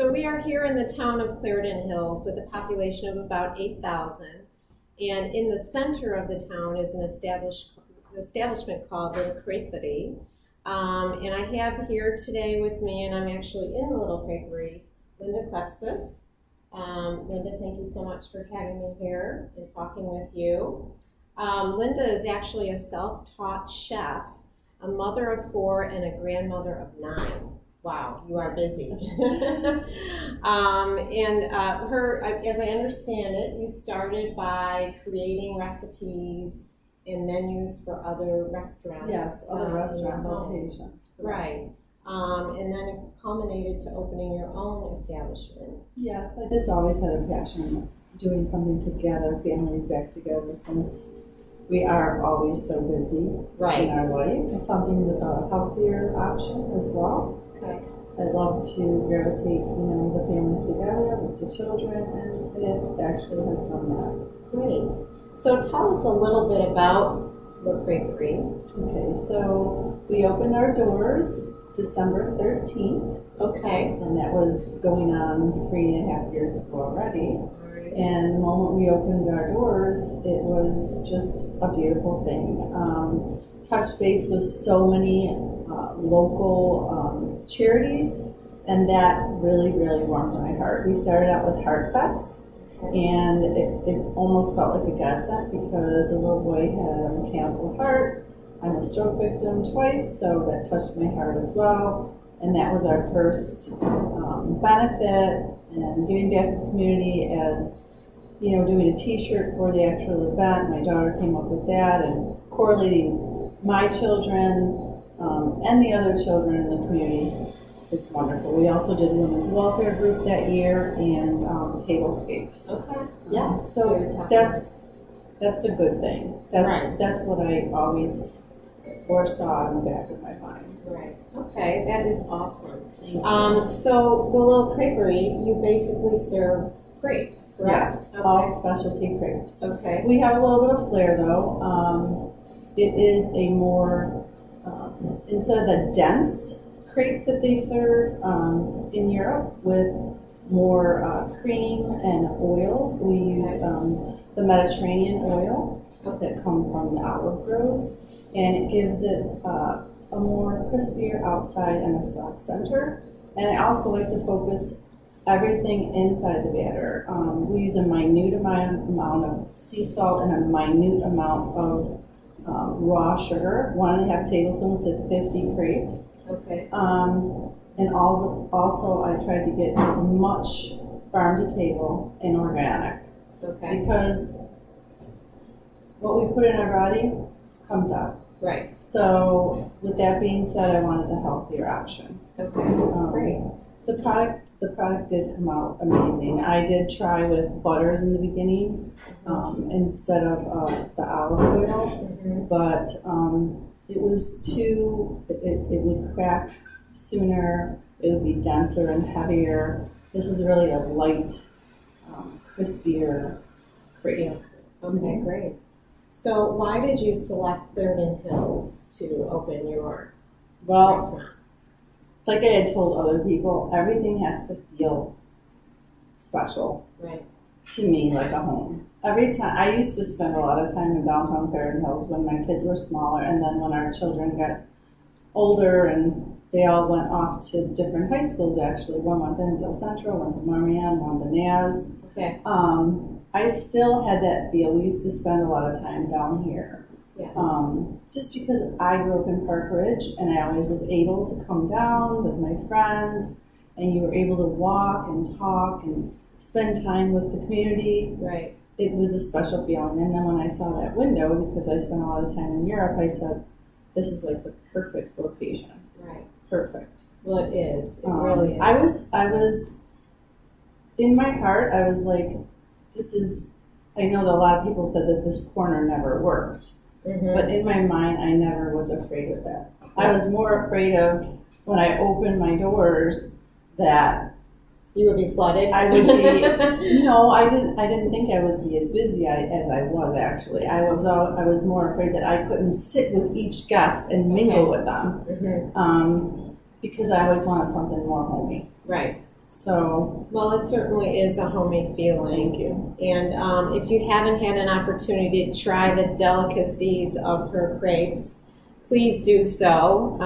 So we are here in the town of Clarendon Hills with a population of about 8,000. And in the center of the town is an establishment called the Creperie. And I have here today with me, and I'm actually in the little Creperie, Linda Klepsis. Linda, thank you so much for having me here and talking with you. Linda is actually a self-taught chef, a mother of 4, and a grandmother of 9. Wow, you are busy. As I understand it, you started by creating recipes and menus for other restaurants. Yes, other restaurant locations. Right. And then it culminated to opening your own establishment. Yes, I just always had a passion of doing something to gather families back together since we are always so busy in our life. It's something with a healthier option as well. Okay. I love to gravitate, the families together with the children, and it actually has done that. Great. So tell us a little bit about the Creperie. Okay, so we opened our doors December 13th. Okay. And that was going on 3.5 years ago already. And the moment we opened our doors, it was just a beautiful thing. Touched base with so many local charities, and that really, really warmed my heart. We started out with Heart Fest, and it almost felt like a godsend because the little boy had a mechanical heart. I'm a stroke victim twice, so that touched my heart as well. And that was our first benefit, and giving back to the community as, doing a t-shirt for the actual event. My daughter came up with that, and correlating my children and the other children in the community is wonderful. We also did women's welfare group that year and tablescapes. Okay. Yes. So that's a good thing. That's what I always foresaw in the back of my mind. Right. Okay, that is awesome. So the little Creperie, you basically serve crepes, correct? Yes, all specialty crepes. Okay. We have a little bit of flair though. It is a more, instead of the dense crepe that they serve in Europe with more cream and oils, we use the Mediterranean oil that comes from the olive groves, and it gives it a more crispier outside and a soft center. And I also like to focus everything inside the batter. We use a minute amount of sea salt and a minute amount of raw sugar, 1.5 tablespoons to 50 crepes. Okay. And also I tried to get as much farm to table and organic. Okay. Because what we put in our body comes out. Right. So with that being said, I wanted a healthier option. Okay. Great. The product did come out amazing. I did try with butters in the beginning instead of the olive oil, but it was it would crack sooner. It would be denser and heavier. This is really a light, crispier crepe. Okay, great. So why did you select Clarendon Hills to open your restaurant? Like I had told other people, everything has to feel special to me, like a home. Every time, I used to spend a lot of time in downtown Clarendon Hills when my kids were smaller, and then when our children got older and they all went off to different high schools actually. One went to Hinsdale Central, one to Marmion, one to Naz. Okay. I still had that feel. We used to spend a lot of time down here. Yes. Just because I grew up in Park Ridge and I always was able to come down with my friends, and you were able to walk and talk and spend time with the community. Right. It was a special feeling. And then when I saw that window, because I spent a lot of time in Europe, I said, this is like the perfect location. Right. Perfect. Well, it is. It really is. I was in my heart, I was like, I know that a lot of people said that this corner never worked. But in my mind, I never was afraid of that. I was more afraid of when I opened my doors that you would be flooded. I would be. No, I didn't think I would be as busy as I was actually. I was more afraid that I couldn't sit with each guest and mingle with them, because I always wanted something more homey. Right. So, Well, it certainly is a homey feeling. thank you. And if you haven't had an opportunity to try the delicacies of her crepes, please do so.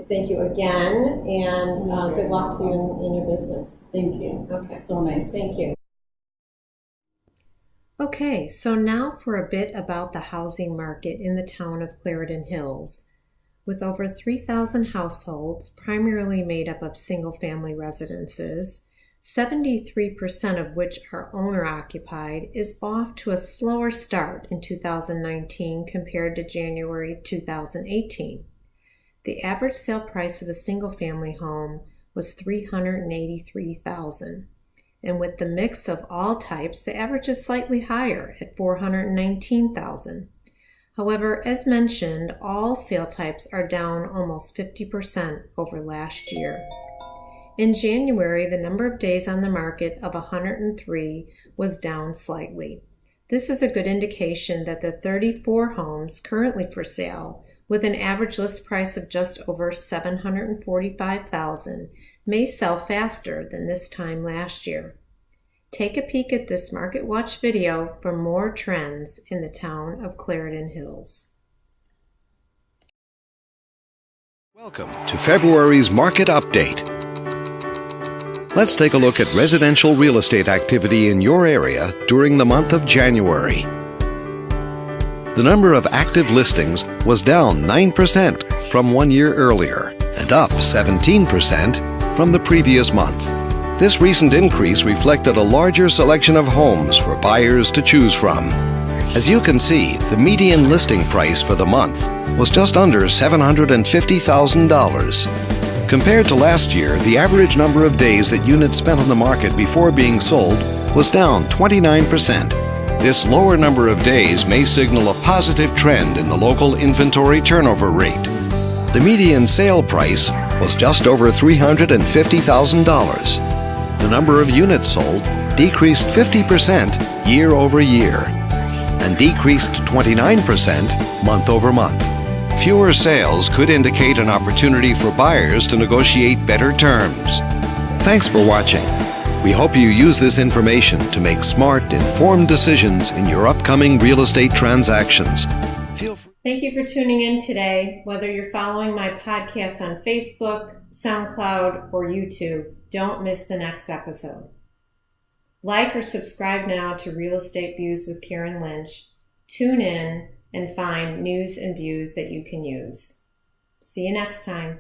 Thank you again, and good luck to you in your business. Thank you. Okay. So nice. Thank you. Okay, so now for a bit about the housing market in the town of Clarendon Hills. With over 3,000 households, primarily made up of single-family residences, 73% of which are owner-occupied, is off to a slower start in 2019 compared to January 2018. The average sale price of a single-family home was $383,000. And with the mix of all types, the average is slightly higher at $419,000. However, as mentioned, all sale types are down almost 50% over last year. In January, the number of days on the market of 103 was down slightly. This is a good indication that the 34 homes currently for sale, with an average list price of just over $745,000, may sell faster than this time last year. Take a peek at this Market Watch video for more trends in the town of Clarendon Hills. Welcome to February's Market Update. Let's take a look at residential real estate activity in your area during the month of January. The number of active listings was down 9% from 1 year earlier and up 17% from the previous month. This recent increase reflected a larger selection of homes for buyers to choose from. As you can see, the median listing price for the month was just under $750,000. Compared to last year, the average number of days that units spent on the market before being sold was down 29%. This lower number of days may signal a positive trend in the local inventory turnover rate. The median sale price was just over $350,000. The number of units sold decreased 50% year over year and decreased 29% month over month. Fewer sales could indicate an opportunity for buyers to negotiate better terms. Thanks for watching. We hope you use this information to make smart, informed decisions in your upcoming real estate transactions. Thank you for tuning in today. Whether you're following my podcast on Facebook, SoundCloud, or YouTube, don't miss the next episode. Like or subscribe now to Real Estate Views with Karen Lynch. Tune in and find news and views that you can use. See you next time.